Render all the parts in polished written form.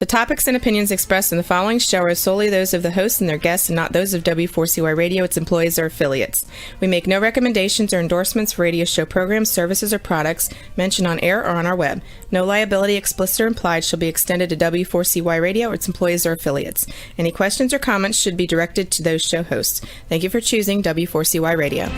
topics and opinions expressed in the following show are solely those of the host and their guests and not those of W4CY Radio, its employees, or affiliates. We make no recommendations or endorsements for radio show programs, services, or products mentioned on air or on our web. No liability, explicit or implied, shall be extended to W4CY Radio or its employees or affiliates. Any questions or comments should be directed to those show hosts. Thank you for choosing W4CY Radio.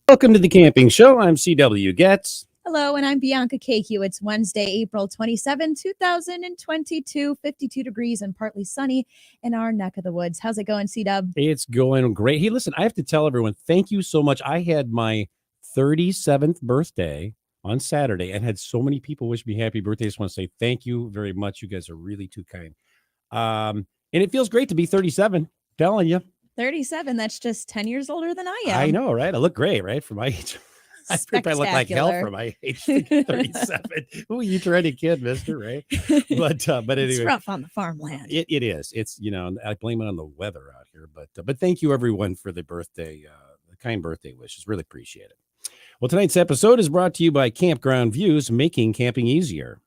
Welcome to the Camping Show. I'm CW Getz. Hello, and I'm Bianca Cahew. It's Wednesday, April 27, 2022, 52 degrees and partly sunny in our neck of the woods. How's it going, CW? It's going great. Hey, listen, I have to tell everyone, thank you so much. I had my 37th birthday on Saturday and had so many people wish me happy birthday. I just want to say thank you very much. You guys are really too kind. And it feels great to be 37, telling you. 37, that's just 10 years older than I am. I know, right? I look great, right? For my age. I probably look like hell for my age, 37. Ooh, you trendy kid, mister, right? But anyway. It's rough on the farmland. It is. It's, I blame it on the weather out here. But thank you, everyone, for the birthday, the kind birthday wishes. Really appreciate it. Well, tonight's episode is brought to you by Campground Views, making camping easier.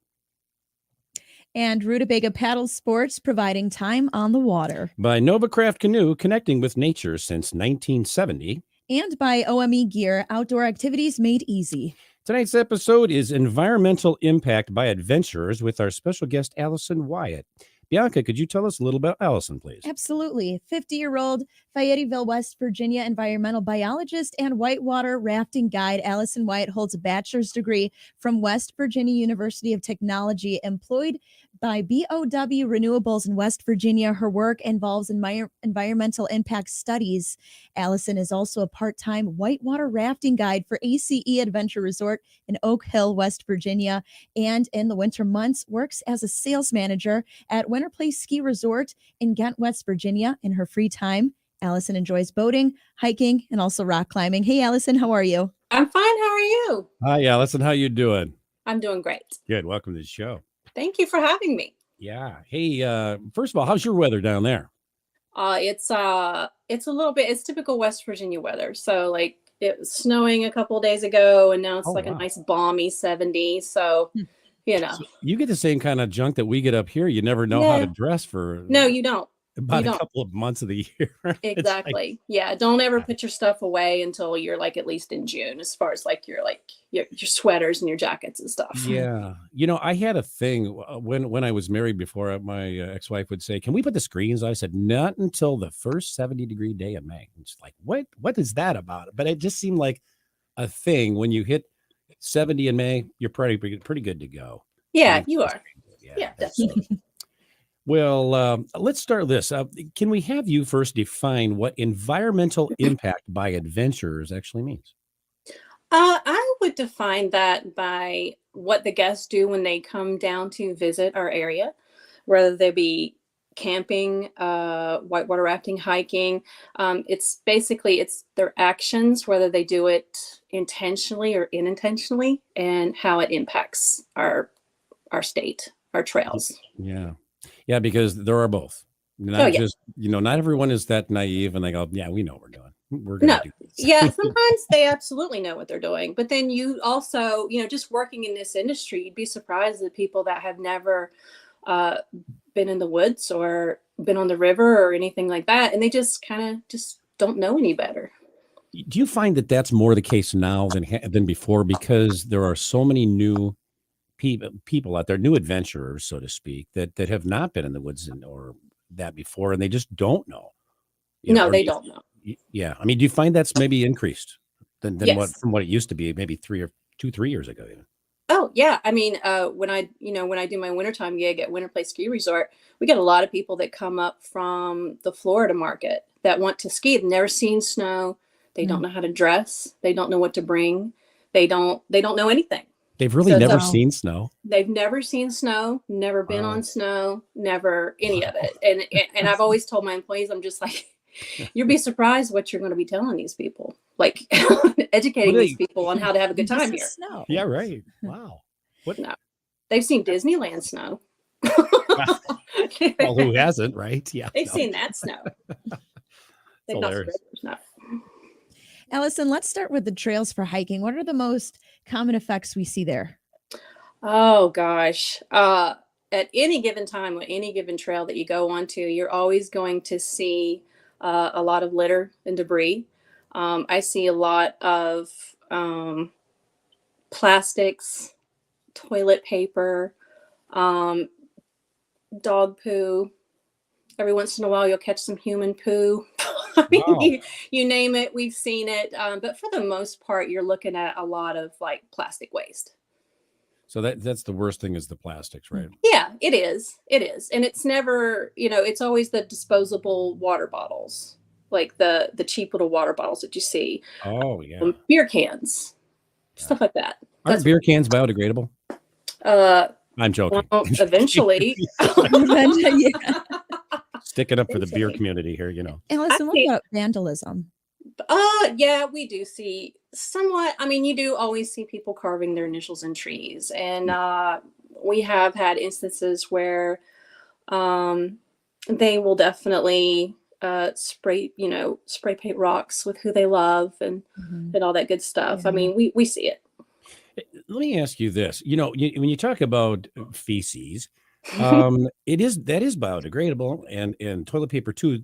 And Rutabaga Paddle Sports, providing time on the water. By Novacraft Canoe, connecting with nature since 1970. And by OME Gear, outdoor activities made easy. Tonight's episode is Environmental Impact by Adventurers with our special guest, Allison Wyatt. Bianca, could you tell us a little about Allison, please? Absolutely. 50-year-old Fayetteville, West Virginia environmental biologist and whitewater rafting guide Allison Wyatt holds a bachelor's degree from West Virginia University of Technology. Employed by BOW Renewables in West Virginia, her work involves environmental impact studies. Allison is also a part-time whitewater rafting guide for ACE Adventure Resort in Oak Hill, West Virginia, and in the winter months works as a sales manager at Winter Place Ski Resort in Ghent, West Virginia. In her free time, Allison enjoys boating, hiking, and also rock climbing. Hey, Allison, how are you? I'm fine. How are you? Hi, Allison. How you doing? I'm doing great. Good. Welcome to the show. Thank you for having me. Yeah. Hey, first of all, how's your weather down there? It's a little bit, it's typical West Virginia weather. So like it was snowing a couple of days ago and now it's a nice balmy 70. So, So you get the same kind of junk that we get up here. You never know how to dress for. No, you don't. About a couple of months of the year. Exactly. Yeah. Don't ever put your stuff away until you're like at least in June, as far as like your sweaters and your jackets and stuff. Yeah. I had a thing when I was married before. My ex-wife would say, "Can we put the screens?" I said, "Not until the first 70-degree day of May." It's like, what is that about? But it just seemed like a thing. When you hit 70 in May, you're pretty good to go. Yeah, you are. Yeah, definitely. Well, let's start this. Can we have you first define what environmental impact by adventurers actually means? I would define that by what the guests do when they come down to visit our area, whether they be camping, whitewater rafting, hiking. It's their actions, whether they do it intentionally or unintentionally, and how it impacts our state, our trails. Yeah. Yeah, because there are both. Not everyone is that naive and they go, yeah, we know what we're doing. We're going to do this. Yeah, sometimes they absolutely know what they're doing. But then you also, just working in this industry, you'd be surprised at people that have never been in the woods or been on the river or anything like that. And they just kind of don't know any better. Do you find that that's more the case now than before? Because there are so many new people out there, new adventurers, so to speak, that have not been in the woods or that before, and they just don't know. They don't know. Yeah. I mean, do you find that's maybe increased than Yes. from what it used to be maybe 3 years ago? Even? Oh yeah. I mean, when I do my wintertime gig at Winter Place Ski Resort, we get a lot of people that come up from the Florida market that want to ski. They've never seen snow. They don't know how to dress. They don't know what to bring. They don't know anything. They've really never seen snow. They've never seen snow, never been on snow, never any of it. And I've always told my employees, I'm just like, You'll be surprised what you're going to be telling these people, like educating these people on how to have a good time here. Snow. Yeah, right. Wow. What? No, they've seen Disneyland snow. Well, who hasn't, right? Yeah. They've seen that snow. They've not seen regular snow. Allison, let's start with the trails for hiking. What are the most common effects we see there? Oh gosh. At any given time, on any given trail that you go onto, you're always going to see a lot of litter and debris. I see a lot of plastics, toilet paper, dog poo. Every once in a while, you'll catch some human poo. I mean, Wow. you name it, we've seen it. But for the most part, you're looking at a lot of like plastic waste. So that's the worst thing is the plastics, right? Yeah, it is. It is. And it's never, it's always the disposable water bottles, like the cheap little water bottles that you see. Oh, yeah. Beer cans, stuff like that. Aren't beer cans biodegradable? I'm joking. Well, eventually. Yeah. Sticking up for the beer community here, Allison, what about vandalism? Yeah, we do see somewhat. I mean, you do always see people carving their initials in trees. And we have had instances where they will definitely spray paint rocks with who they love and all that good stuff. Yeah. I mean, we see it. Let me ask you this. When you talk about feces, that is biodegradable and toilet paper too.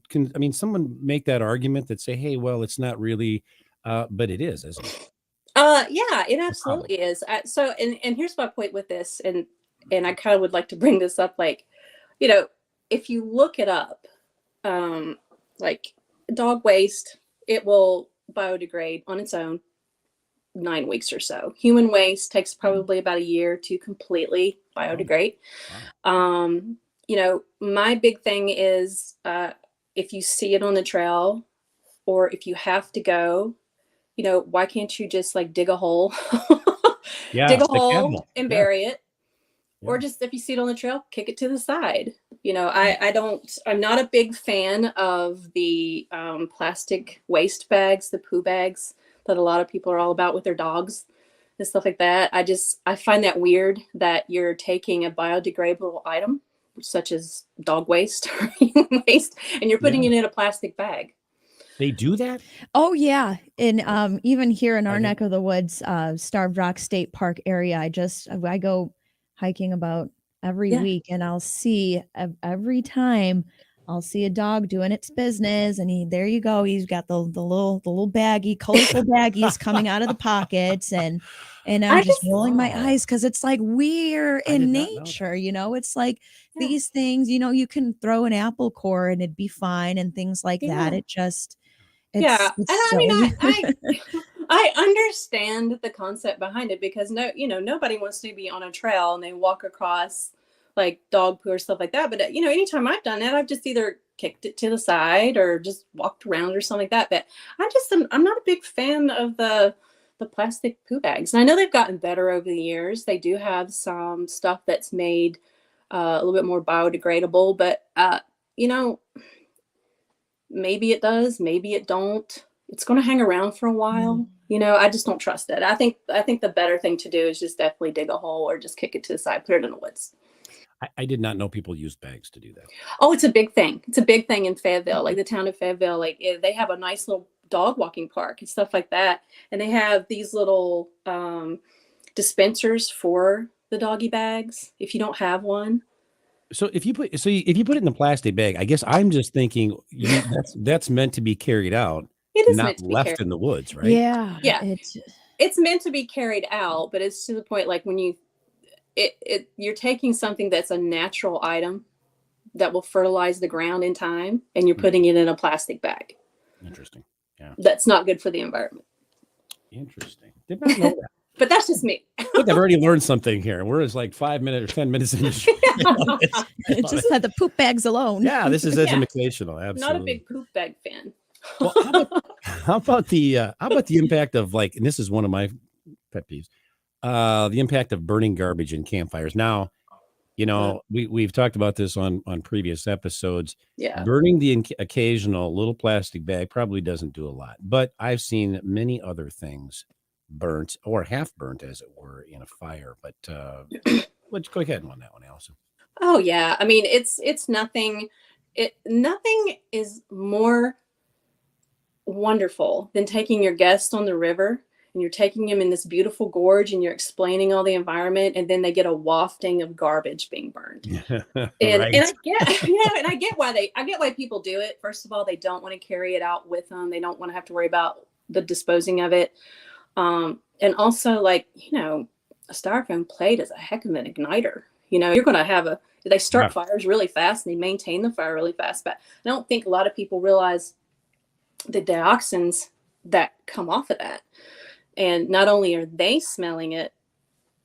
Someone make that argument that say, hey, well, it's not really, but it is, isn't it? Yeah, it absolutely is. So here's my point with this, and I kind of would like to bring this up, like, if you look it up, like dog waste, it will biodegrade on its own 9 weeks or so. Human waste takes probably about a year to completely biodegrade. Wow. My big thing is if you see it on the trail or if you have to go, why can't you just like dig a hole, Yeah, dig a stick hole animal. and Yeah. bury it? Yeah. Or just if you see it on the trail, kick it to the side. I'm not a big fan of the plastic waste bags, the poo bags that a lot of people are all about with their dogs and stuff like that. I find that weird that you're taking a biodegradable item, such as dog waste or human waste, and you're putting it in a plastic bag. They do that? Oh, yeah. And even here in our I neck of the woods, Starved Rock State Park area, I go hiking about every week, and I'll see every time I'll see a dog doing its business, and there you go. He's got the little baggie, colorful baggies coming out of the pockets, and I'm just rolling my eyes because it's like we're in nature, It's like these things, you can throw an apple core and it'd be fine and things like that. It's I understand the concept behind it because nobody wants to be on a trail and they walk across like dog poo or stuff like that. But anytime I've done that, I've just either kicked it to the side or just walked around or something like that. But I'm not a big fan of the plastic poo bags. And I know they've gotten better over the years. They do have some stuff that's made a little bit more biodegradable, but maybe it does, maybe it don't. It's going to hang around for a while. I just don't trust it. I think the better thing to do is just definitely dig a hole or just kick it to the side, put it in the woods. I did not know people use bags to do that. Oh, it's a big thing. It's a big thing in Fayetteville, like the town of Fayetteville. Like they have a nice little dog walking park and stuff like that. And they have these little dispensers for the doggy bags if you don't have one. So if you put it in the plastic bag, I guess I'm just thinking that's meant to be carried out. It is not meant to be left carried. In the woods, right? Yeah. It's meant to be carried out, but it's to the point like when you're taking something that's a natural item that will fertilize the ground in time, and you're putting it in a plastic bag. Interesting. Yeah. That's not good for the environment. Interesting. Did not know that. But that's just me. Look, I've already learned something here. We're just like 5 minutes or 10 minutes in the show. Just had the poop bags alone. Yeah, this is educational. Absolutely. Not a big poop bag fan. Well, how about the impact of and this is one of my pet peeves, the impact of burning garbage in campfires. Now, You know, we've talked about this on previous episodes. Yeah. Burning the occasional little plastic bag probably doesn't do a lot, but I've seen many other things burnt or half burnt, as it were, in a fire. But let's go ahead on that one, Allison. Oh yeah. I mean, it's nothing. Nothing is more wonderful than taking your guests on the river, and you're taking them in this beautiful gorge and you're explaining all the environment, and then they get a wafting of garbage being burned. Right. And I get, and I get why people do it. First of all, they don't want to carry it out with them. They don't want to have to worry about the disposing of it. And also, like, a styrofoam plate is a heck of an igniter. You're going to they start fires really fast and they maintain the fire really fast. But I don't think a lot of people realize the dioxins that come off of that. And not only are they smelling it,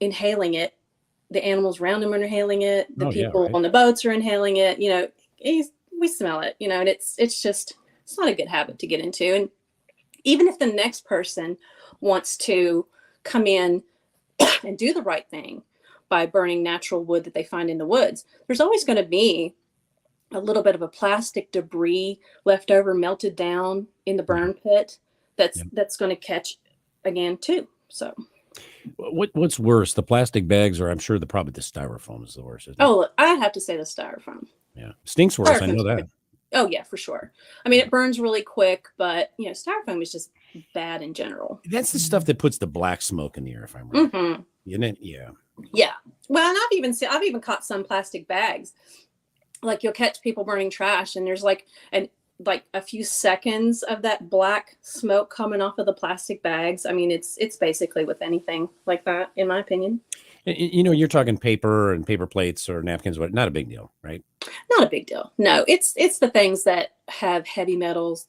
inhaling it, the animals around them are inhaling it, the people on the boats are inhaling it, we smell it, and it's not a good habit to get into. And even if the next person wants to come in and do the right thing by burning natural wood that they find in the woods, there's always going to be a little bit of a plastic debris left over, melted down in the burn pit that's going to catch again too. So what's worse, the plastic bags, or I'm sure probably the styrofoam is the worst, isn't it? Oh, I'd have to say the styrofoam. Yeah, stinks worse. I know that. Oh yeah, for sure. I mean, it burns really quick, but styrofoam is just bad in general. That's the stuff that puts the black smoke in the air, if I'm right. Mm-hmm. Isn't it? Yeah. Yeah. Well, and I've even caught some plastic bags. Like, you'll catch people burning trash, and there's like a few seconds of that black smoke coming off of the plastic bags. I mean, it's basically with anything like that, in my opinion. You're talking paper and paper plates or napkins, but not a big deal, right? Not a big deal. No, it's the things that have heavy metals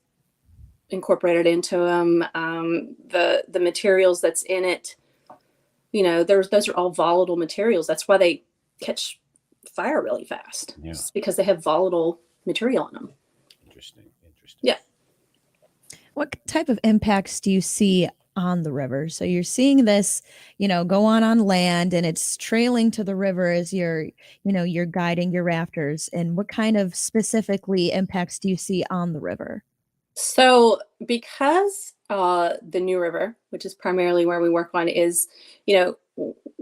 incorporated into them. The materials that's in it, those are all volatile materials. That's why they catch fire really fast. Yeah. It's because they have volatile material in them. Interesting. Yeah. What type of impacts do you see on the river? So you're seeing this, go on land, and it's trailing to the river as you're guiding your rafters. And what kind of specifically impacts do you see on the river? So because the New River, which is primarily where we work on, is,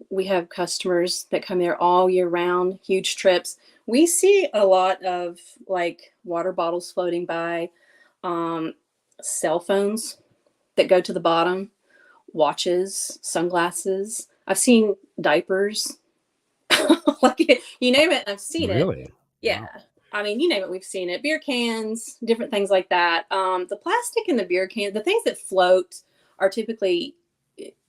we have customers that come there all year round, huge trips. We see a lot of like water bottles floating by, cell phones that go to the bottom, watches, sunglasses. I've seen diapers, like, you name it, I've seen it. Really? Yeah. Wow. I mean, you name it, we've seen it. Beer cans, different things like that. The plastic in the beer can, the things that float are typically,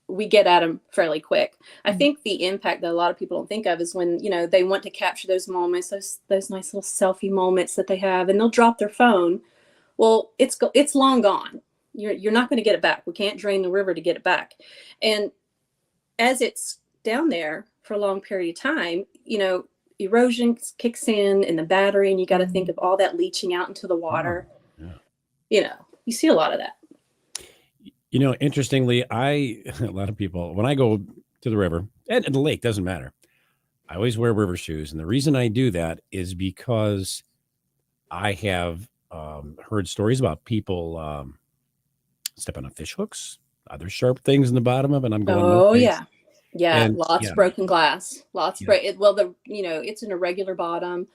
we get at them fairly quick. I think the impact that a lot of people don't think of is when, they want to capture those moments, those nice little selfie moments that they have, and they'll drop their phone. Well, it's long gone. You're not going to get it back. We can't drain the river to get it back. And as it's down there for a long period of time, erosion kicks in the battery, and you got to think of all that leaching out into the water. Yeah. You see a lot of that. Interestingly, a lot of people, when I go to the river and the lake, doesn't matter, I always wear river shoes. And the reason I do that is because I have heard stories about people stepping on fish hooks, other sharp things in the bottom of it. And I'm going, oh, yeah. Yeah, and, lots of broken glass. Lots of it's an irregular bottom.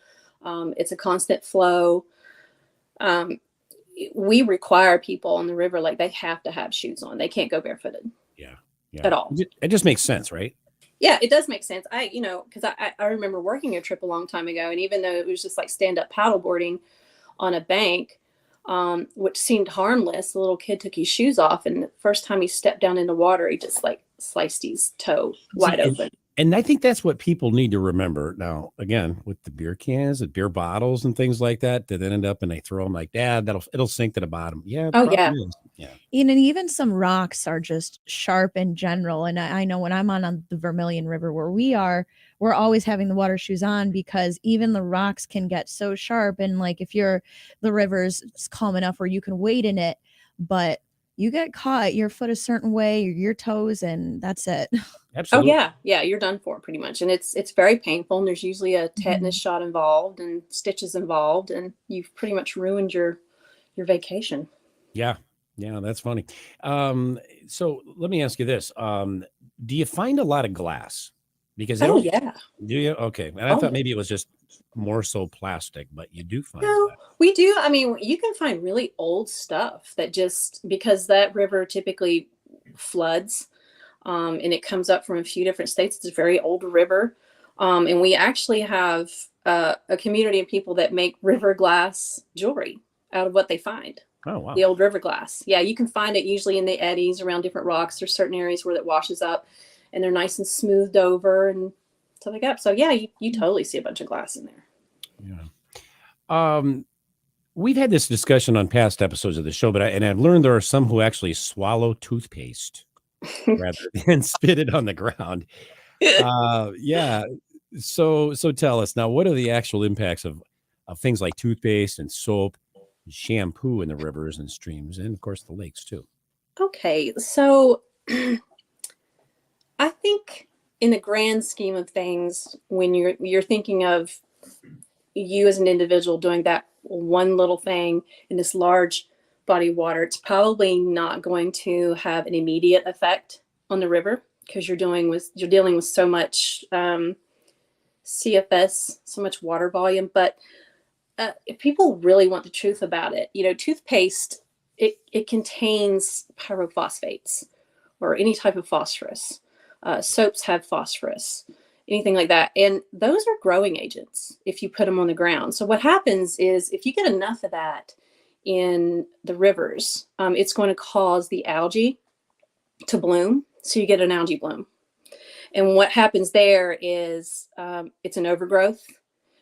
It's a constant flow. We require people on the river, like, they have to have shoes on. They can't go barefooted. Yeah. At all. It just makes sense, right? Yeah, it does make sense. Because I remember working a trip a long time ago, and even though it was just like stand-up paddleboarding on a bank, which seemed harmless, the little kid took his shoes off, and the first time he stepped down in the water, he just like sliced his toe wide open. And I think that's what people need to remember now, again, with the beer cans and beer bottles and things like that then end up and they throw them like, Dad, it'll sink to the bottom. Yeah. Oh, yeah. Yeah. And even some rocks are just sharp in general. And I know when I'm on the Vermilion River where we're always having the water shoes on, because even the rocks can get so sharp. And like, if the river's calm enough where you can wade in it, but you get caught, your foot a certain way, your toes, and that's it. Oh Absolutely. yeah, you're done for pretty much, and it's very painful. And there's usually a tetanus Mhm. shot involved and stitches involved, and you've pretty much ruined your vacation. Yeah. Yeah, that's funny. So let me ask you this. Do you find a lot of glass? Because they Oh don't yeah. do you? Okay. And I Oh thought yeah. maybe it was just more so plastic, but you do find No, glass. we do. I mean, you can find really old stuff that just because that river typically floods, and it comes up from a few different states. It's a very old river, and we actually have a community of people that make river glass jewelry out of what they find. Oh wow. The old river glass. Yeah, you can find it usually in the eddies around different rocks. There's certain areas where it washes up, and they're nice and smoothed over and stuff like that. So yeah, you totally see a bunch of glass in there. Yeah. Um, we've had this discussion on past episodes of the show, but I've learned there are some who actually swallow toothpaste rather than spit it on the ground. Yeah. So tell us now, what are the actual impacts of things like toothpaste and soap, and shampoo in the rivers and streams, and of course the lakes too? Okay, so I think in the grand scheme of things, when you're thinking of you as an individual doing that one little thing in this large body of water, it's probably not going to have an immediate effect on the river because you're dealing with so much CFS, so much water volume. But if people really want the truth about it, toothpaste it contains pyrophosphates or any type of phosphorus. Soaps have phosphorus, anything like that. And those are growing agents if you put them on the ground. So what happens is if you get enough of that in the rivers, it's going to cause the algae to bloom. So you get an algae bloom. And what happens there is it's an overgrowth.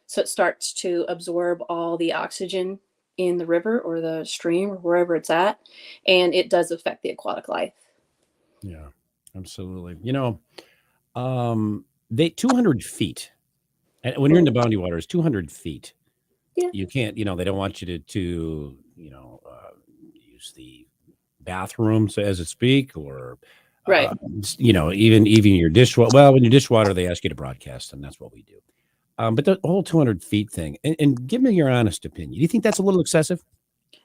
So it starts to absorb all the oxygen in the river or the stream or wherever it's at. And it does affect the aquatic life. Yeah, absolutely. They 200 feet. And when you're in the boundary waters, 200 feet. Yeah. You can't, they don't want you to use the bathroom, so as to speak, or Right. even your dishwater. Well, when you dishwater, they ask you to broadcast, and that's what we do. But the whole 200 feet thing, and give me your honest opinion. Do you think that's a little excessive?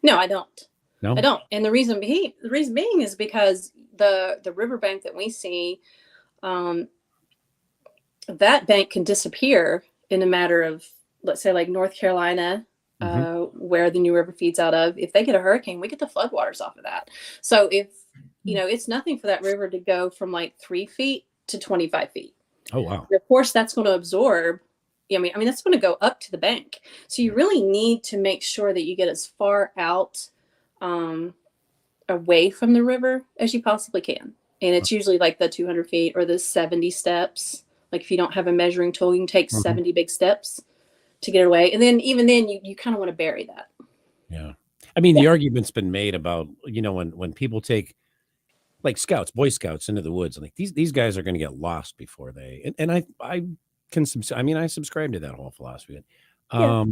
No, I don't. No. I don't. And the reason being is because the riverbank that we see, that bank can disappear in a matter of, let's say, like North Carolina, where the New River feeds out of. If they get a hurricane, we get the floodwaters off of that. So if it's nothing for that river to go from like 3 feet to 25 feet. Oh wow. Of course, that's going to absorb. I mean, that's going to go up to the bank. So you really need to make sure that you get as far out away from the river as you possibly can. And it's usually like the 200 feet or the 70 steps. Like if you don't have a measuring tool, you can take 70 big steps to get it away. And then even then you kind of want to bury that. Yeah. I mean, the argument's been made about, when people take like scouts, Boy Scouts into the woods, and like these guys are going to get lost before they, and I can, I subscribe to that whole philosophy. Yeah.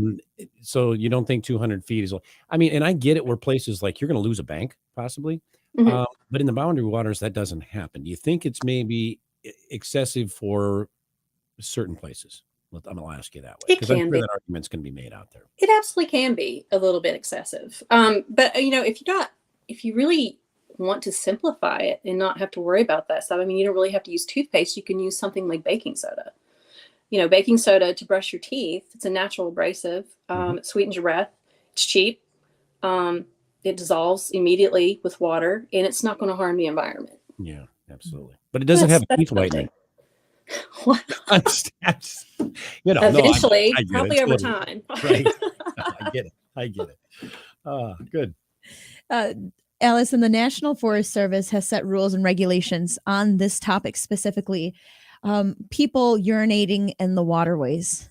So you don't think 200 feet is, I mean, and I get it where places like you're going to lose a bank possibly, Mhm. but in the boundary waters, that doesn't happen. Do you think it's maybe excessive for certain places? I'm going to ask you that way, It because I'm can sure be. that argument's going to be made out there. It absolutely can be a little bit excessive. But if you really want to simplify it and not have to worry about that stuff, I mean, you don't really have to use toothpaste. You can use something like baking soda. Baking soda to brush your teeth. It's a natural abrasive. It sweetens your breath. It's cheap. It dissolves immediately with water, and it's not going to harm the environment. Yeah, absolutely. But it doesn't have a teeth something. whitening. What? No, Eventually, I get probably it, over totally. time. Right. I get it. Good. Allison, the National Forest Service has set rules and regulations on this topic specifically. People urinating in the waterways.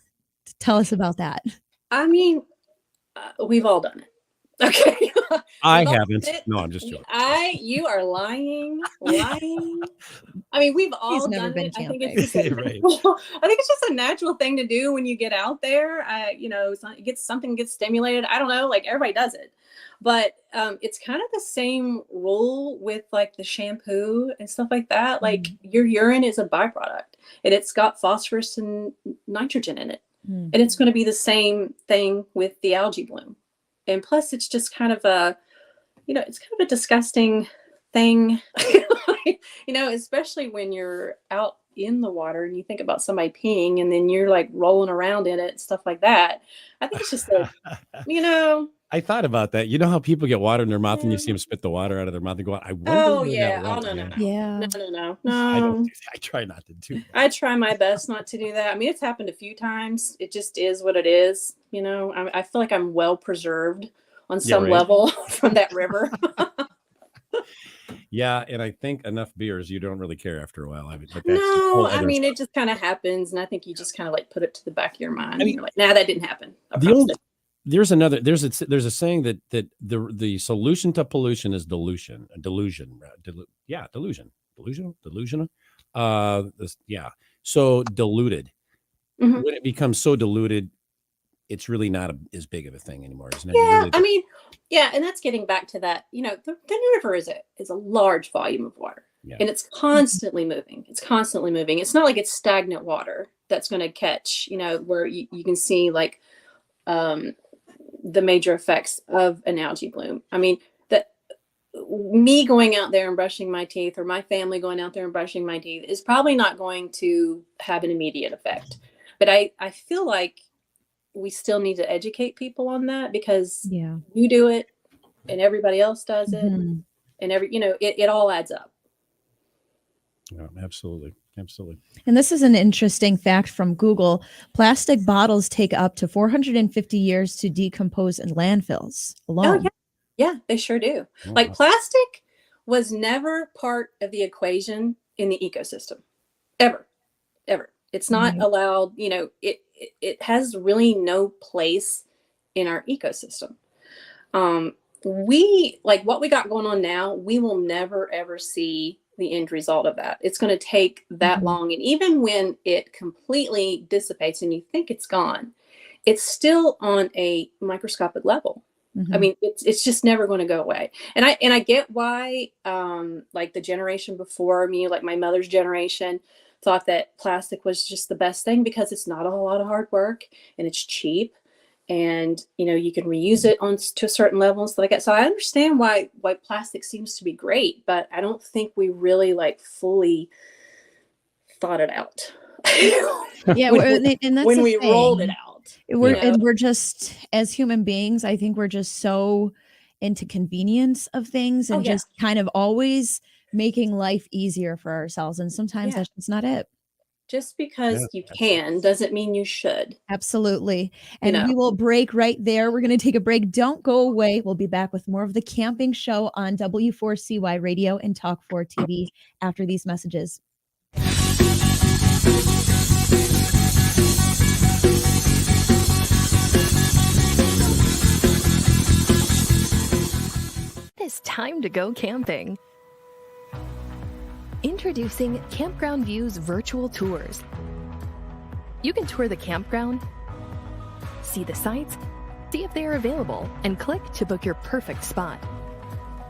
Tell us about that. I mean, we've all done it. Okay. I We've all haven't. done it. No, I'm just joking. You are lying. I mean, we've all never done been it. I think camping. it's just Right. I think it's just a natural thing to do when you get out there. Something gets stimulated. I don't know, like everybody does it. But it's kind of the same rule with like the shampoo and stuff like that. Like your urine is a byproduct and it's got phosphorus and nitrogen in it. And it's going to be the same thing with the algae bloom. And plus it's just kind of it's kind of a disgusting thing, especially when you're out in the water and you think about somebody peeing and then you're like rolling around in it and stuff like that. I think it's just I thought about that. You know how people get water in their mouth and you see them spit the water out of their mouth and go, I wonder oh where yeah. that Oh went. no. Yeah. No. I don't do that. I try not to do that. I try my best not to do that. I mean, it's happened a few times. It just is what it is. I feel like I'm well preserved on some level from that river. Yeah, and I think enough beers, you don't really care after a while. It just kind of happens, and I think you just kind of like put it to the back of your mind. You're like, nah, that didn't happen. There's a saying that the solution to pollution is delusion. So diluted. Mm-hmm. When it becomes so diluted, it's really not as big of a thing anymore, isn't it? Yeah, and that's getting back to that. The river is a large volume of water, and it's constantly moving. It's not like it's stagnant water that's going to catch. Where you can see like the major effects of an algae bloom. I mean, that me going out there and brushing my teeth, or my family going out there and brushing my teeth, is probably not going to have an immediate effect. But I feel like we still need to educate people on that, because you do it and everybody else does it, and it all adds up. Yeah, absolutely. And this is an interesting fact from Google. Plastic bottles take up to 450 years to decompose in landfills alone. Oh, yeah, they sure do. Like plastic was never part of the equation in the ecosystem, ever. It's not allowed. It has really no place in our ecosystem. We like what we got going on now. We will never ever see the end result of that. It's going to take that long. And even when it completely dissipates and you think it's gone, it's still on a microscopic level. I mean, it's just never going to go away. And I get why, like the generation before me, like my mother's generation, thought that plastic was just the best thing, because it's not a whole lot of hard work and it's cheap, and you can reuse it to a certain level and stuff like that. So I understand why plastic seems to be great, but I don't think we really like fully thought it out. when we rolled it out. We're just, as human beings, I think we're just so into convenience of things and just kind of always making life easier for ourselves. And sometimes that's just not it. Just because you can doesn't mean you should. Absolutely. And we will break right there. We're going to take a break. Don't go away. We'll be back with more of the camping show on W4CY Radio and Talk 4 TV after these messages. It's time to go camping. Introducing Campground View's virtual tours. You can tour the campground, see the sites, see if they are available, and click to book your perfect spot.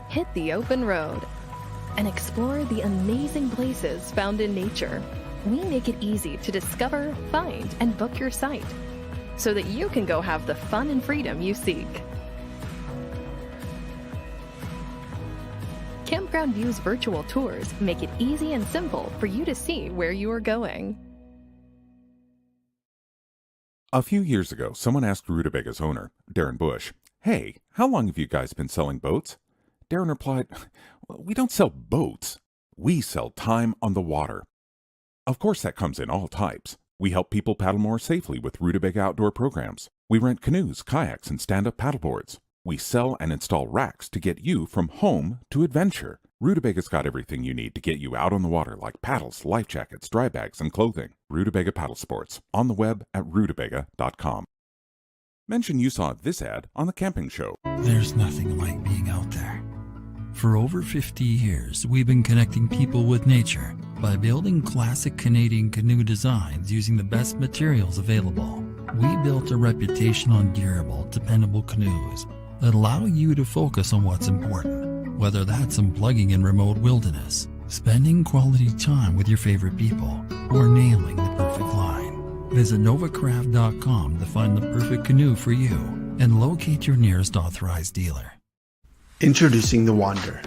Hit the open road and explore the amazing places found in nature. We make it easy to discover, find, and book your site so that you can go have the fun and freedom you seek. Campground View's virtual tours make it easy and simple for you to see where you are going. A few years ago, someone asked Rutabaga's owner, Darren Bush, "Hey, how long have you guys been selling boats?" Darren replied, "We don't sell boats. We sell time on the water." Of course, that comes in all types. We help people paddle more safely with Rutabaga outdoor programs. We rent canoes, kayaks, and stand-up paddleboards. We sell and install racks to get you from home to adventure. Rutabaga's got everything you need to get you out on the water, like paddles, life jackets, dry bags, and clothing. Rutabaga Paddle Sports, on the web at rutabaga.com. Mention you saw this ad on the Camping Show. There's nothing like being out there. For over 50 years, we've been connecting people with nature by building classic Canadian canoe designs using the best materials available. We built a reputation on durable, dependable canoes that allow you to focus on what's important, whether that's unplugging in remote wilderness, spending quality time with your favorite people, or nailing the perfect line. Visit novacraft.com to find the perfect canoe for you and locate your nearest authorized dealer. Introducing the Wander,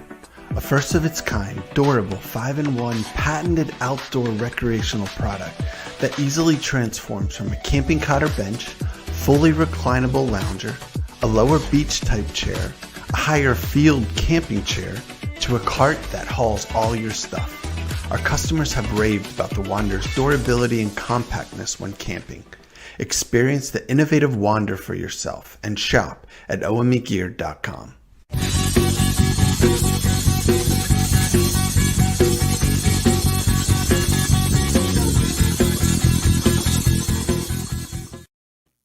a first of its kind, durable 5-in-1 patented outdoor recreational product that easily transforms from a camping cot or bench, fully reclinable lounger, a lower beach type chair, a higher field camping chair, to a cart that hauls all your stuff. Our customers have raved about the Wander's durability and compactness when camping. Experience the innovative Wander for yourself and shop at omegear.com.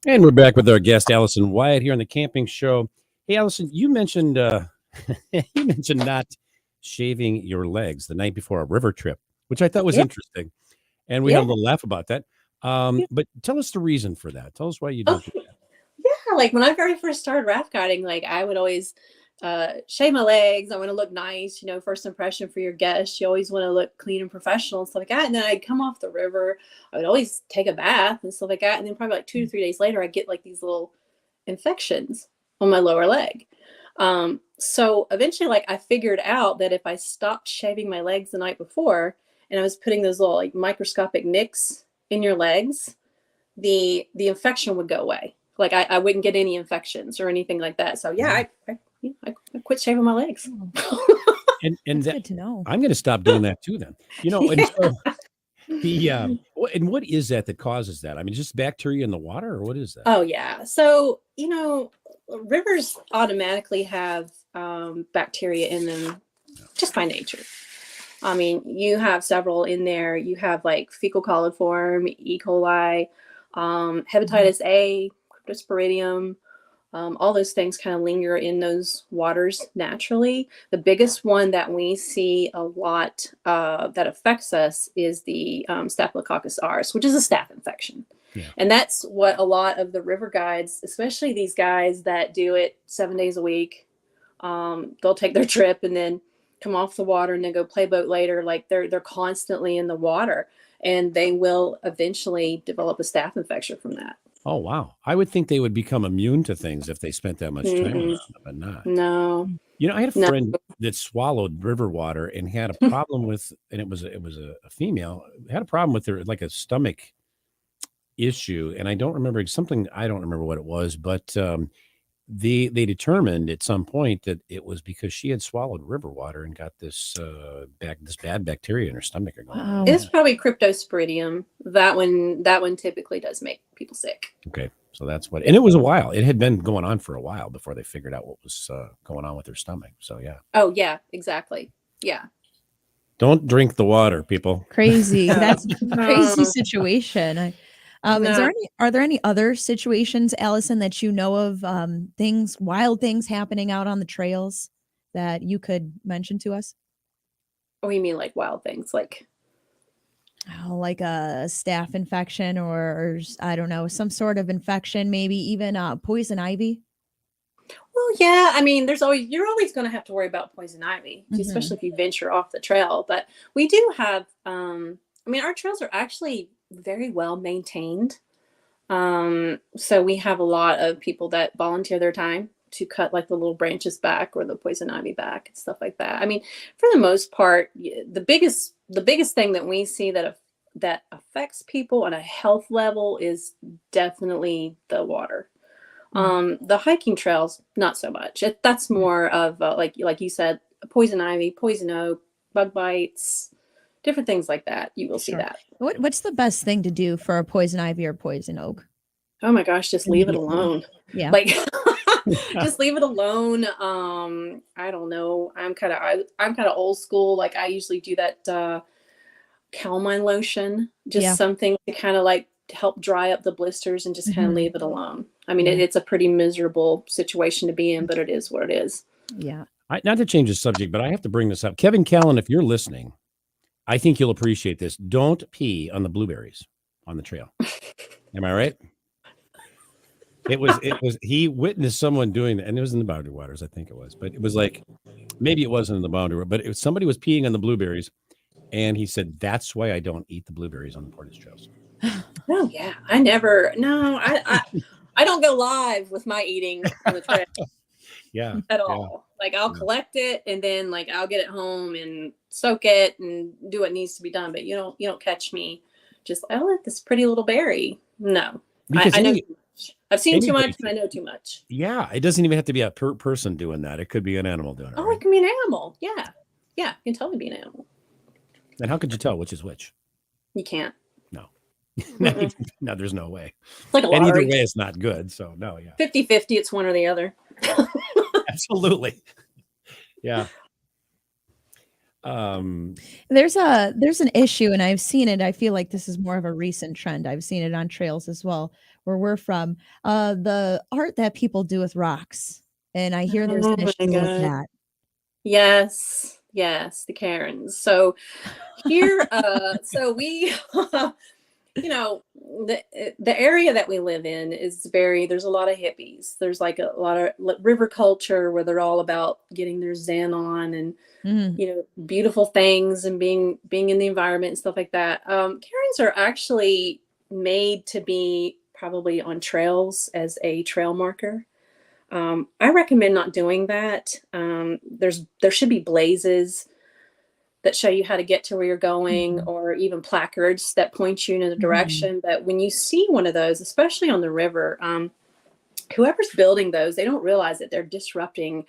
And we're back with our guest, Allison Wyatt, here on the Camping Show. Hey, Allison, you mentioned not shaving your legs the night before a river trip, which I thought was interesting. And we had a little laugh about that. But tell us the reason for that. Tell us why you did that. Yeah, like when I very first started raft guiding, like I would always shave my legs. I want to look nice, first impression for your guests. You always want to look clean and professional and stuff like that. And then I'd come off the river. I would always take a bath and stuff like that. And then probably like 2 to 3 days later, I'd get like these little infections on my lower leg. So eventually, like I figured out that if I stopped shaving my legs the night before and I was putting those little like microscopic nicks in your legs, the infection would go away. Like I wouldn't get any infections or anything like that. So I quit shaving my legs. And That's good to know. I'm going to stop doing that too then. And so and what is that causes that? I mean, just bacteria in the water, or what is that? Oh yeah. So, rivers automatically have bacteria in them just by nature. I mean, you have several in there. You have like fecal coliform, E. coli, hepatitis A, cryptosporidium. All those things kind of linger in those waters naturally. The biggest one that we see a lot that affects us is the Staphylococcus aureus, which is a staph infection. Yeah. And that's what a lot of the river guides, especially these guys that do it 7 days a week, they'll take their trip and then come off the water and then go play boat later. Like they're constantly in the water, and they will eventually develop a staph infection from that. Oh, wow. I would think they would become immune to things if they spent that much time around them, but not. No. I had a friend that swallowed river water and had a problem with, and it was a female, had a problem with her, like a stomach issue. And I don't remember what it was, but they determined at some point that it was because she had swallowed river water and got this bad bacteria in her stomach. Wow. It's probably cryptosporidium. That one typically does make people sick. Okay, so that's what, and it was a while. It had been going on for a while before they figured out what was going on with her stomach. So yeah. Oh yeah, exactly. Yeah. Don't drink the water, people. Crazy. That's a crazy situation. Are there any other situations, Allison, that you know of, wild things happening out on the trails that you could mention to us? Oh, you mean like wild things, like like a staph infection or I don't know, some sort of infection, maybe even poison ivy? Well, yeah. I mean, you're always going to have to worry about poison ivy, especially if you venture off the trail. But we do have, our trails are actually very well maintained. So we have a lot of people that volunteer their time to cut like the little branches back or the poison ivy back and stuff like that. I mean, for the most part, the biggest thing that we see that affects people on a health level is definitely the water. The hiking trails, not so much. That's more of like you said, poison ivy, poison oak, bug bites, different things like that. You will see that. What's the best thing to do for a poison ivy or poison oak? Oh my gosh, just leave it alone. Yeah. Like just leave it alone. I don't know. I'm kind of old school. Like I usually do that calamine lotion, just something to kind of like help dry up the blisters and just kind of leave it alone. I mean, it's a pretty miserable situation to be in, but it is what it is. Yeah. Not to change the subject, but I have to bring this up. Kevin Callan, if you're listening, I think you'll appreciate this. Don't pee on the blueberries on the trail. Am I right? He witnessed someone doing that, and it was in the Boundary Waters, I think it was, but it was like, maybe it wasn't in the Boundary, but somebody was peeing on the blueberries, and he said, that's why I don't eat the blueberries on the Portage trails. Oh yeah. I don't go live with my eating on the trail. Yeah. At all. Like I'll collect it and then like I'll get it home and soak it and do what needs to be done. But you don't catch me just, oh, look, this pretty little berry. No. I know too much. I've seen too much and I know too much. Yeah. It doesn't even have to be a person doing that. It could be an animal doing it. Oh, right? it can be an animal. Yeah. Yeah. It can totally be an animal. And how could you tell which is which? You can't. No. No, there's no way. It's like a and lottery. either way, it's not good. So no, yeah. 50-50, it's one or the other. Absolutely. Yeah. There's an issue, and I've seen it. I feel like this is more of a recent trend. I've seen it on trails as well, where we're from. The art that people do with rocks, and I hear there's an issue with that. Yes, the Karens. So here, so we, the area that we live in is there's a lot of hippies. There's like a lot of river culture where they're all about getting their zen on and, beautiful things and being in the environment and stuff like that. Karens are actually made to be probably on trails as a trail marker. I recommend not doing that. There should be blazes that show you how to get to where you're going, or even placards that point you in a direction. But when you see one of those, especially on the river, whoever's building those, they don't realize that they're disrupting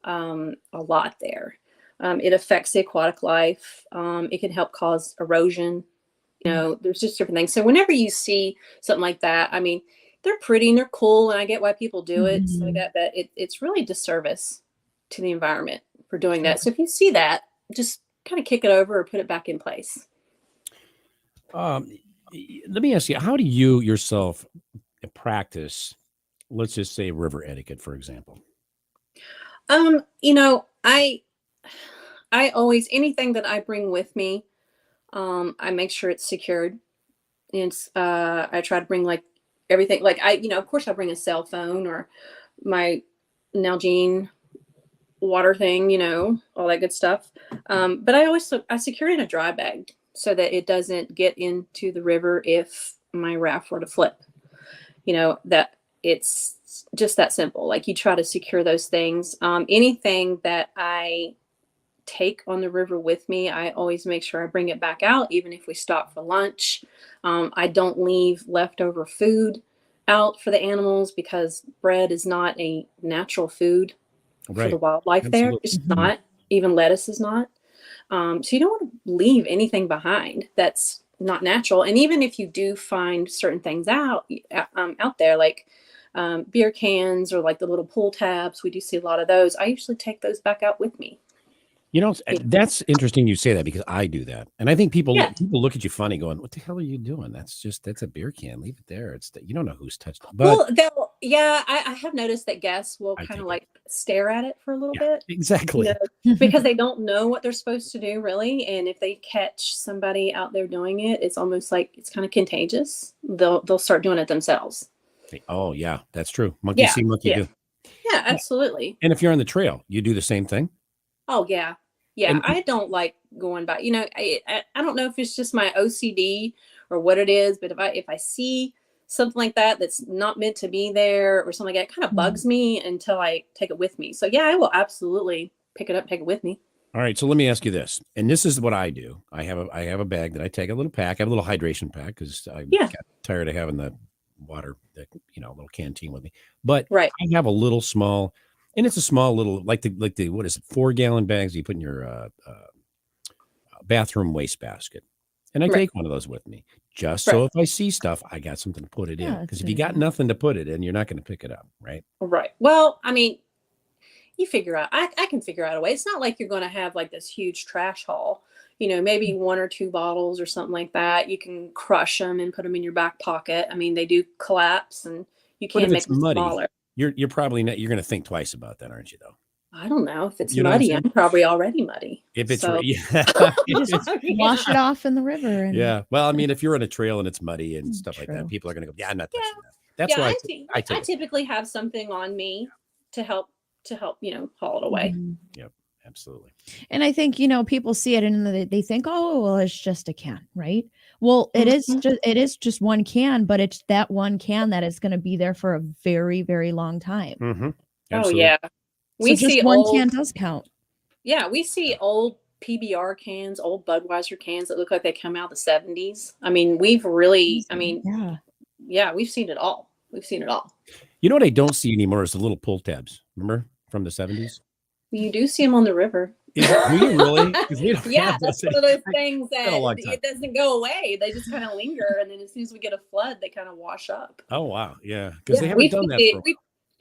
a lot there. It affects the aquatic life. It can help cause erosion. There's just different things. So whenever you see something like that, I mean, they're pretty and they're cool, and I get why people do it. So that it's really a disservice to the environment for doing that. So if you see that, just kind of kick it over or put it back in place. Let me ask you, how do you yourself practice, let's just say, river etiquette, for example? I always, anything that I bring with me, I make sure it's secured. And I try to bring like everything, like of course I bring a cell phone or my Nalgene water thing, all that good stuff. But I secure it in a dry bag so that it doesn't get into the river if my raft were to flip. That it's just that simple. Like you try to secure those things. Anything that I take on the river with me, I always make sure I bring it back out, even if we stop for lunch. I don't leave leftover food out for the animals because bread is not a natural food for the wildlife. Absolutely. There. It's not. Even lettuce is not. So you don't want to leave anything behind that's not natural. And even if you do find certain things out there, like beer cans or like the little pool tabs, we do see a lot of those. I usually take those back out with me. That's interesting you say that, because I do that. And I think people look at you funny going, what the hell are you doing? That's a beer can. Leave it there. You don't know who's touched it. But I have noticed that guests will kind of like stare at it for a little bit. Exactly. Because they don't know what they're supposed to do really. And if they catch somebody out there doing it, it's almost like it's kind of contagious. They'll start doing it themselves. Oh yeah, that's true. Monkey see, monkey do. Yeah, absolutely. And if you're on the trail, you do the same thing? Oh yeah. Yeah. And I don't like going by, I don't know if it's just my OCD or what it is, but if I see something like that that's not meant to be there or something like that, it kind of bugs me until I take it with me. So yeah, I will absolutely pick it up, take it with me. All right. So let me ask you this. And this is what I do. I have a bag that I take, a little pack. I have a little hydration pack because I got tired of having the water, little canteen with me. But I have a little small, and it's a small little, like the what is it, 4-gallon bags you put in your bathroom wastebasket. And I take one of those with me just so if I see stuff, I got something to put it in. Because if you got nothing to put it in, you're not going to pick it up, right? Right. Well, I mean, you figure out, I can figure out a way. It's not like you're going to have like this huge trash haul, maybe 1 or 2 bottles or something like that. You can crush them and put them in your back pocket. I mean, they do collapse and You But if can make it's them muddy, smaller. you're probably not, you're going to think twice about that, aren't you, though? I don't know if it's You know what I'm muddy. saying? I'm probably already muddy. If it's, So, yeah. You just wash it off in the river. And Yeah. Well, I mean, if you're on a trail and it's muddy and stuff like that, True. people are going to go, yeah, I'm not touching that. That's yeah, why I take it. typically have something on me to help, haul it away. Mhm. Yep. Absolutely. And I think, people see it and they think, oh, well, it's just a can, right? Well, it is just one can, but it's that one can that is going to be there for a very, very long time. Mm-hmm. Oh yeah. So just one can does count. Yeah, we see old PBR cans, old Budweiser cans that look like they come out of the 70s. I mean, we've seen it all. We've seen it all. You know what I don't see anymore is the little pull tabs. Remember from the 70s? You do see them on the river. Do you really? 'Cause we don't Yeah, have that's those one of those things been a long that time. it doesn't go away. They just kind of linger, and then as soon as we get a flood, they kind of wash up. Oh, wow. Yeah. Because they Yeah, haven't done that for a while.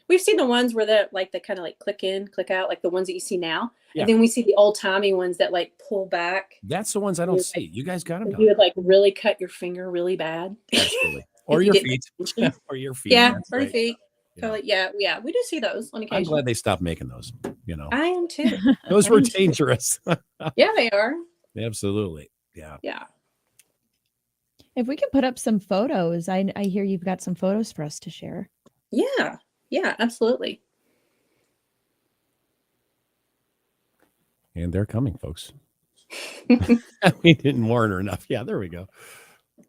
we've seen the ones where they kind of like click in, click out, like the ones that you see now. Yeah. And then we see the old timey ones that like pull back. That's the ones I don't see. You guys got them. You would like really cut your finger really bad. Absolutely. Or If your you feet. didn't- Or your feet. Yeah, That's or your right. feet. Yeah. Totally. Yeah, we do see those on I'm occasion. glad they stopped making those. I am too. Those were dangerous. Yeah, they are. Absolutely. Yeah. Yeah. If we can put up some photos, I hear you've got some photos for us to share. Yeah, absolutely. And they're coming, folks. We didn't warn her enough. Yeah, there we go.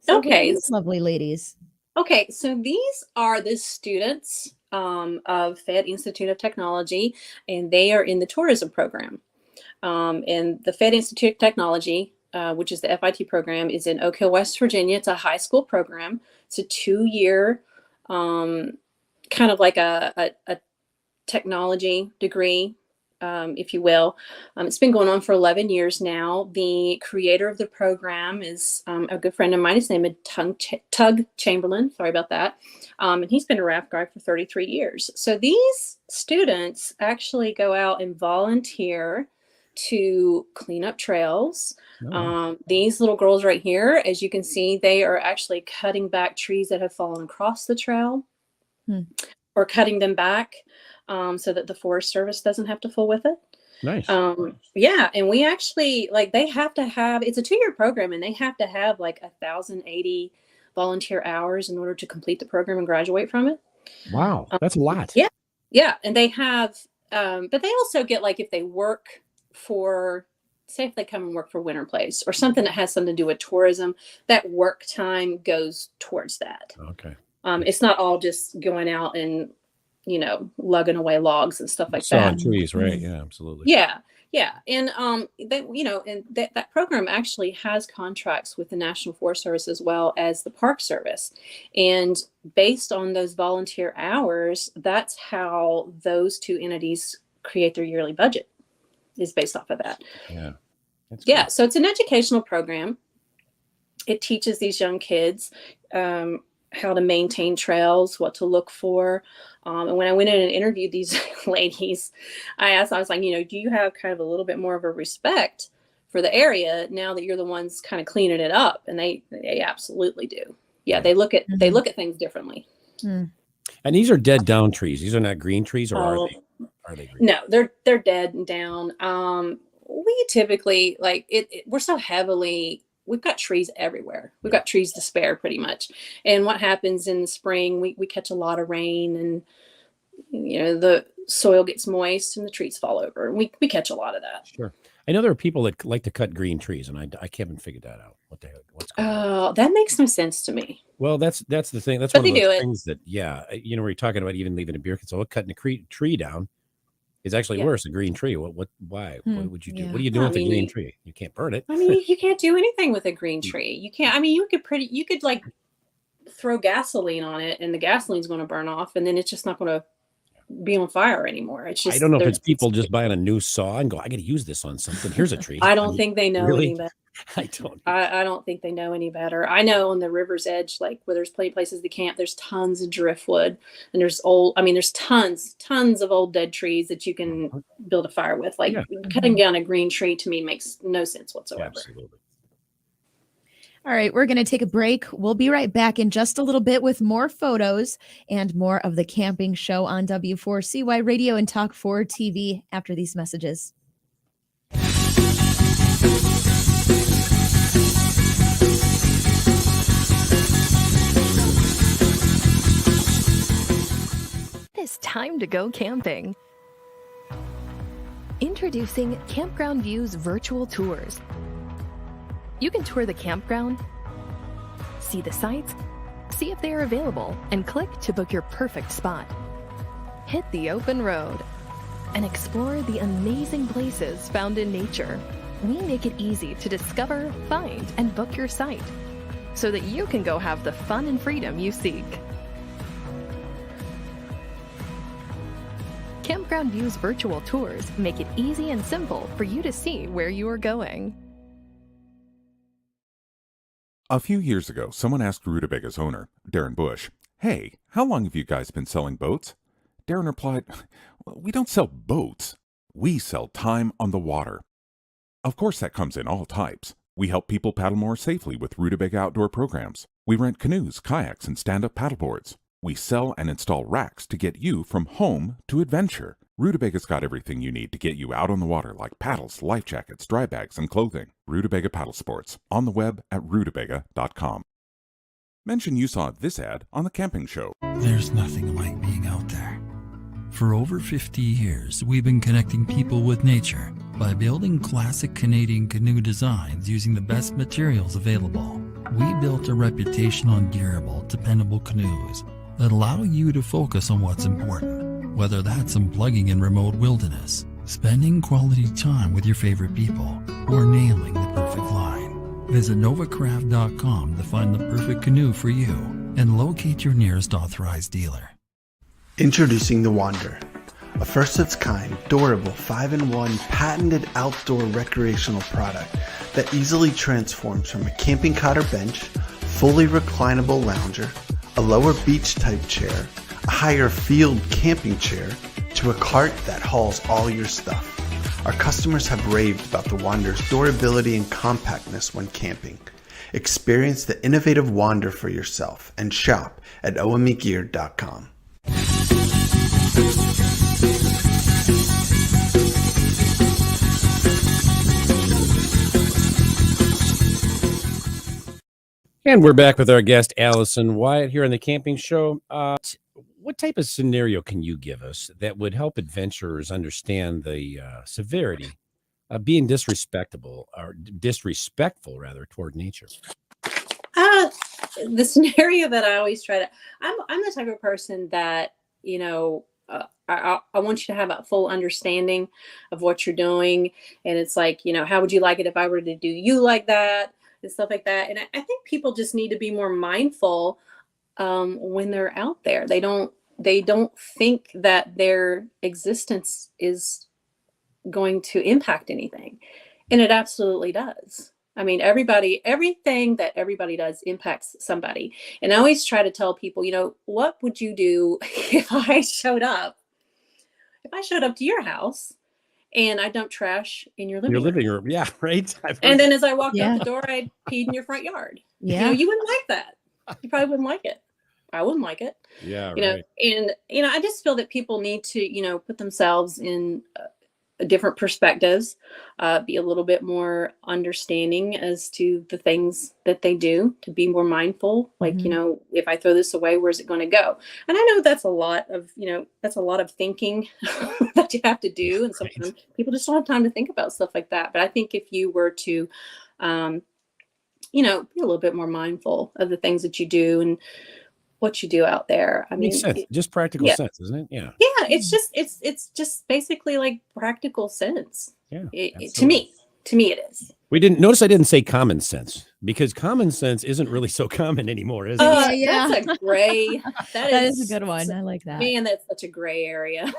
So Okay. these lovely ladies. Okay, so these are the students of Fed Institute of Technology, and they are in the tourism program. And the Fed Institute of Technology, which is the FIT program, is in Oak Hill, West Virginia. It's a high school program. It's a 2-year, kind of like a technology degree, if you will. It's been going on for 11 years now. The creator of the program is a good friend of mine. His name is Tug Chamberlain. Sorry about that. And he's been a raft guide for 33 years. So these students actually go out and volunteer to clean up trails. These little girls right here, as you can see, they are actually cutting back trees that have fallen across the trail or cutting them back. So that the Forest Service doesn't have to fool with it. Nice. Yeah. And we actually, they have to have, it's a 2-year program, and they have to have 1,080 volunteer hours in order to complete the program and graduate from it. Wow. That's a lot. Yeah. Yeah. And they have, but they also get, if they work for, say if they come and work for Winter Place or something that has something to do with tourism, that work time goes towards that. Okay. It's not all just going out and, lugging away logs and stuff like Sawing that. trees, right? Yeah, absolutely. Yeah. And that program actually has contracts with the National Forest Service as well as the Park Service. And based on those volunteer hours, that's how those two entities create their yearly budget, is based off of that. Yeah. Yeah. So it's an educational program. It teaches these young kids how to maintain trails, what to look for. And when I went in and interviewed these ladies, I was like, do you have kind of a little bit more of a respect for the area now that you're the ones kind of cleaning it up? And they absolutely do. Yeah, they look at things differently. And these are dead down trees. These are not green trees, or are they? Are they green? No, they're dead and down. We typically we're so heavily. We've got trees everywhere. We've got trees to spare pretty much. And what happens in the spring, we catch a lot of rain, and the soil gets moist and the trees fall over. We catch a lot of that. Sure. I know there are people that like to cut green trees, and I haven't figured that out. What the heck? What's going on? Oh, that makes no sense to me. Well, that's the thing. That's But one of they do those it. things that, where you're talking about even leaving a beer can. So cutting a tree down is actually worse. A green tree. Why? What would you do? Yeah. What are you doing with a green tree? You can't burn it. I mean, you can't do anything with a green tree. You can't. I mean, you could throw gasoline on it, and the gasoline's going to burn off, and then it's just not going to be on fire anymore. It's just, I don't know if it's people just buying a new saw and go, I got to use this on something. Here's a tree. I don't think they know really? any better. I I don't think they know any better. I know on the river's edge, where there's plenty of places to camp, there's tons of driftwood, and there's tons of old dead trees that you can build a fire with. Cutting down a green tree to me makes no sense whatsoever. Absolutely. All right, we're going to take a break. We'll be right back in just a little bit with more photos and more of the camping show on W4CY Radio and Talk 4 TV after these messages. It's time to go camping. Introducing Campground View's virtual tours. You can tour the campground, see the sights, see if they are available, and click to book your perfect spot. Hit the open road and explore the amazing places found in nature. We make it easy to discover, find, and book your site so that you can go have the fun and freedom you seek. Campground View's virtual tours make it easy and simple for you to see where you are going. A few years ago, someone asked Rutabaga's owner, Darren Bush, "Hey, how long have you guys been selling boats?" Darren replied, "We don't sell boats. We sell time on the water." Of course, that comes in all types. We help people paddle more safely with Rutabaga outdoor programs. We rent canoes, kayaks, and stand-up paddleboards. We sell and install racks to get you from home to adventure. Rutabaga's got everything you need to get you out on the water, like paddles, life jackets, dry bags, and clothing. Rutabaga Paddle Sports, on the web at rutabaga.com. Mention you saw this ad on the camping show. There's nothing like being out there. For over 50 years, we've been connecting people with nature by building classic Canadian canoe designs using the best materials available. We built a reputation on durable, dependable canoes that allow you to focus on what's important, whether that's unplugging in remote wilderness, spending quality time with your favorite people, or nailing the perfect line. Visit novacraft.com to find the perfect canoe for you and locate your nearest authorized dealer. Introducing the Wander, a first-of-its-kind, durable, 5-in-1 patented outdoor recreational product that easily transforms from a camping cot or bench, fully reclinable lounger, a lower beach-type chair, a higher field camping chair, to a cart that hauls all your stuff. Our customers have raved about the Wander's durability and compactness when camping. Experience the innovative Wander for yourself and shop at omegear.com. And we're back with our guest, Allison Wyatt, here on the Camping Show. What type of scenario can you give us that would help adventurers understand the severity of being disrespectful rather, toward nature? The scenario that I always try to, I'm the type of person that, I want you to have a full understanding of what you're doing. And it's like, how would you like it if I were to do you like that? And stuff like that. And I think people just need to be more mindful when they're out there. They don't think that their existence is going to impact anything. And it absolutely does. I mean, everything that everybody does impacts somebody. And I always try to tell people, what would you do if I showed up to your house and I dumped trash in your living room? Yeah, right. And then as I walked out the door, I peed in your front yard. Yeah. You wouldn't like that. You probably wouldn't like it. I wouldn't like it. Yeah, right. And, I just feel that people need to, put themselves in different perspectives, be a little bit more understanding as to the things that they do, to be more mindful. Like, if I throw this away, where's it going to go? And I know that's a lot of thinking that you have to do. And sometimes people just don't have time to think about stuff like that. But I think if you were to, be a little bit more mindful of the things that you do and what you do out there. I mean, makes sense. Just practical sense, isn't it? Yeah. Yeah. It's just basically like practical sense. Yeah. To me it is. I didn't say common sense, because common sense isn't really so common anymore, is it? Yeah. That's a gray. That is a good one. I like that. Man, that's such a gray area.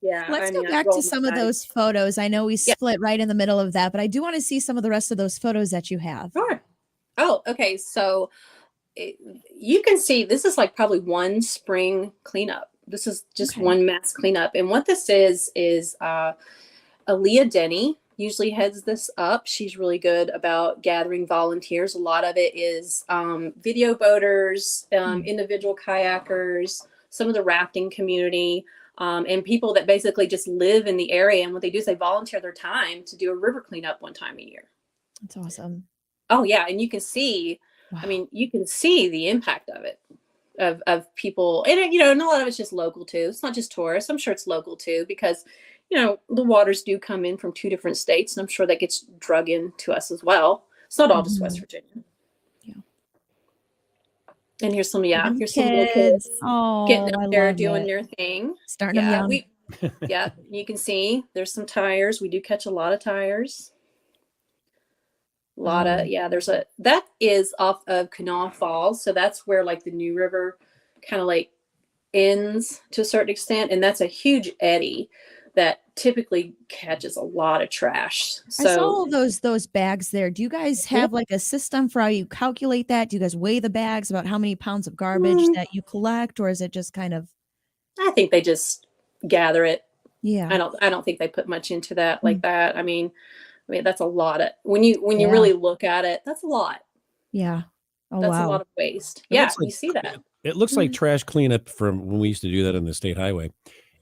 Yeah. Let's go back to some of those photos. I know we split right in the middle of that, but I do want to see some of the rest of those photos that you have. Sure. Oh, okay. So you can see this is like probably one spring cleanup. This is just one mass cleanup. And what this is Aaliyah Denny usually heads this up. She's really good about gathering volunteers. A lot of it is video boaters, individual kayakers, some of the rafting community, and people that basically just live in the area. And what they do is they volunteer their time to do a river cleanup one time a year. That's awesome. Oh yeah, and you can see, Wow. I mean, you can see the impact of it, of people, and you know, and a lot of it's just local too. It's not just tourists. I'm sure it's local too, because you know the waters do come in from 2 different states, and I'm sure that gets drug into us as well. It's not all just West Virginia. Yeah. And here's some, Young here's some little kids Oh, getting I out there love doing it. their thing. Starting them Yeah, young. yeah, you can see there's some tires. We do catch a lot of tires. A lot of, that is off of Kanawha Falls. So that's where like the New River kind of like ends to a certain extent. And that's a huge eddy that typically catches a lot of trash. I saw So all those bags there. Do you guys have like a system for how you calculate that? Do you guys weigh the bags about how many pounds of garbage that you collect, or is it just kind of? I think they just gather it. Yeah. I don't think they put much into that like that. I mean, that's a lot of, when you really look at it, that's a lot. Yeah. Oh, That's wow. a lot of waste. It Yeah, looks like- you see that. It looks like trash cleanup from when we used to do that on the state highway,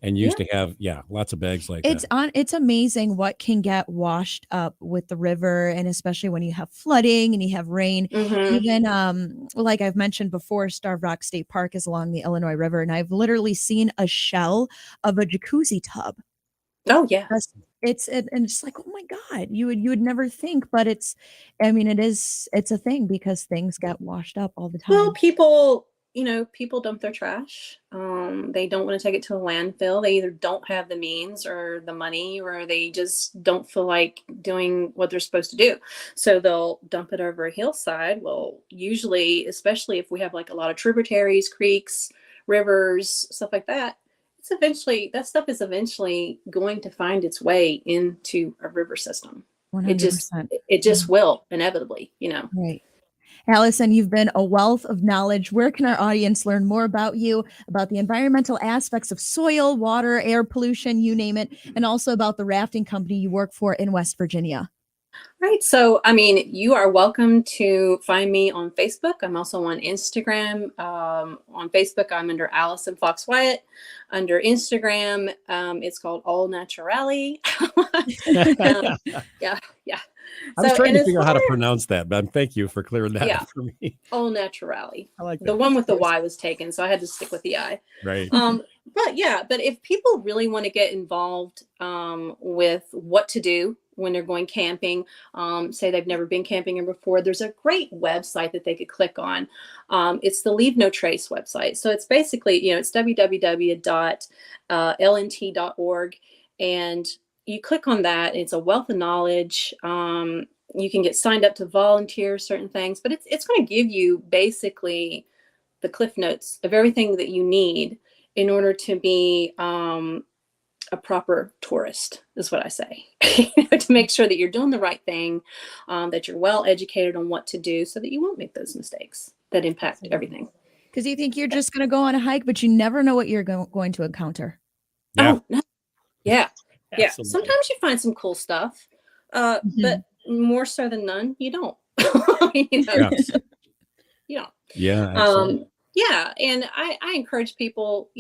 and used to have lots of bags like that. It's amazing what can get washed up with the river, and especially when you have flooding and you have rain. Even like I've mentioned before, Starved Rock State Park is along the Illinois River, and I've literally seen a shell of a jacuzzi tub. Oh yeah. And it's like, oh my God, you would never think, but it's a thing because things get washed up all the time. Well, people dump their trash. They don't want to take it to a landfill. They either don't have the means or the money, or they just don't feel like doing what they're supposed to do. So they'll dump it over a hillside. Well, usually, especially if we have like a lot of tributaries, creeks, rivers, stuff like that, that stuff is eventually going to find its way into a river system. 100%. It just will inevitably, Right. Allison, you've been a wealth of knowledge. Where can our audience learn more about you, about the environmental aspects of soil, water, air pollution, you name it, and also about the rafting company you work for in West Virginia? Right. So, I mean, you are welcome to find me on Facebook. I'm also on Instagram. On Facebook, I'm under Allison Wyatt. Under Instagram, it's called All Naturally. Yeah. I was trying to figure out how to pronounce that, but thank you for clearing that up for me. All Naturally. I like that. The one with the Y was taken, so I had to stick with the I. Right. But if people really want to get involved with what to do when they're going camping, say they've never been camping before, there's a great website that they could click on. It's the Leave No Trace website. So it's basically, it's www.lnt.org, and you click on that. It's a wealth of knowledge. You can get signed up to volunteer certain things, but it's going to give you basically the cliff notes of everything that you need in order to be a proper tourist, is what I say. To make sure that you're doing the right thing, that you're well educated on what to do so that you won't make those mistakes that impact everything. Because you think you're just going to go on a hike, but you never know what you're going to encounter. Yeah. Oh, no. Yeah. Yeah. Absolutely. Sometimes you find some cool stuff, but more so than none, you don't. You don't. Yeah. Absolutely. Yeah, and I encourage people,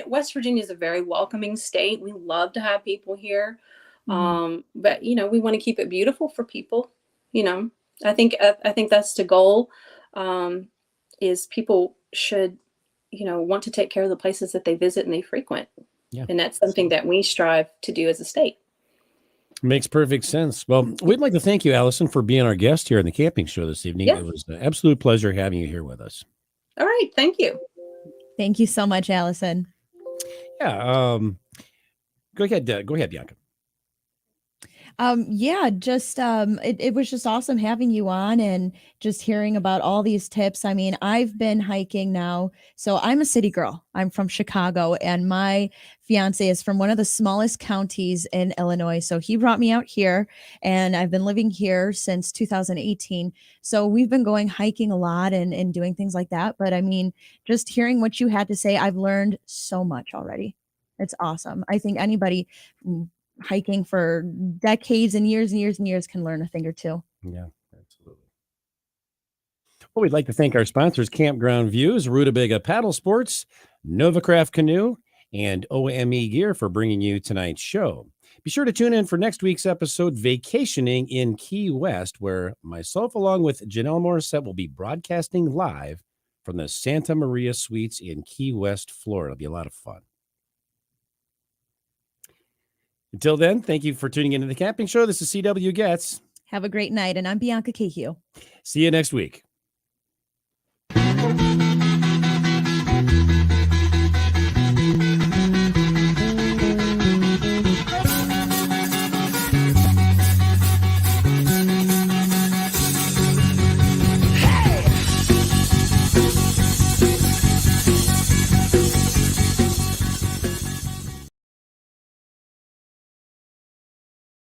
West Virginia is a very welcoming state. We love to have people here. But we want to keep it beautiful for people. I think that's the goal, is people should, want to take care of the places that they visit and they frequent. Yeah. And that's something that we strive to do as a state. Makes perfect sense. Well, we'd like to thank you, Allison, for being our guest here on the camping show this evening. Yeah. It was an absolute pleasure having you here with us. All right. Thank you. Thank you so much, Allison. Yeah. Go ahead, Bianca. It was just awesome having you on and just hearing about all these tips. I mean, I've been hiking now. So I'm a city girl. I'm from Chicago, and my fiance is from one of the smallest counties in Illinois. So he brought me out here, and I've been living here since 2018. So we've been going hiking a lot and doing things like that. But I mean, just hearing what you had to say, I've learned so much already. It's awesome. I think anybody hiking for decades and years and years and years can learn a thing or two. Yeah, absolutely. Well, we'd like to thank our sponsors, Campground Views, Rutabaga Paddle Sports, Novacraft Canoe, and OME Gear for bringing you tonight's show. Be sure to tune in for next week's episode, Vacationing in Key West, where myself, along with Janelle Morissette, will be broadcasting live from the Santa Maria Suites in Key West, Florida. It'll be a lot of fun. Until then, thank you for tuning into the Camping Show. This is CW Getz. Have a great night, and I'm Bianca Cahill. See you next week.